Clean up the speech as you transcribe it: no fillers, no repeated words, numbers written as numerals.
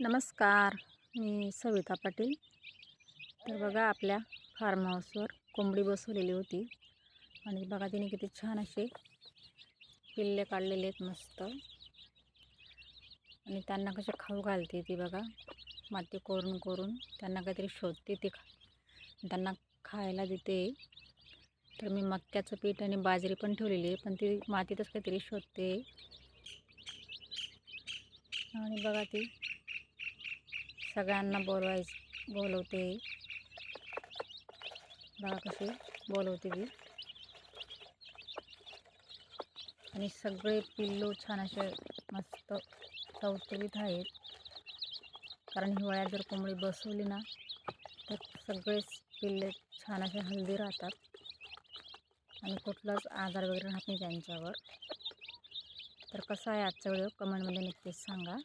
नमस्कार. मी सविता पाटील. तर बघा, आपल्या फार्म हाऊसवर कोंबडी बसवलेली होती आणि बघा तिने किती छान असे पिल्ले काढलेले आहेत मस्त. आणि त्यांना कसे खाऊ घालते ती बघा, माती कोरून कोरून त्यांना काहीतरी शोधते, ती त्यांना खायला देते. तर मी मक्याचं पीठ आणि बाजरी पण ठेवलेली आहे, पण ती मातीतच काहीतरी शोधते. आणि बघा ती सगळ्यांना बोलवते. बघा कशी बोलवते ती. आणि सगळे पिल्लू छान असे मस्त टवटवीत आहेत. कारण हिवाळ्यात जर कोंबडी बसवली ना तर सगळेच पिल्ले छान असे हेल्दी राहतात आणि कुठलाच आजार वगैरे राहत नाही त्यांच्यावर. तर कसा आहे आजचा व्हिडिओ कमेंटमध्ये नक्कीच सांगा.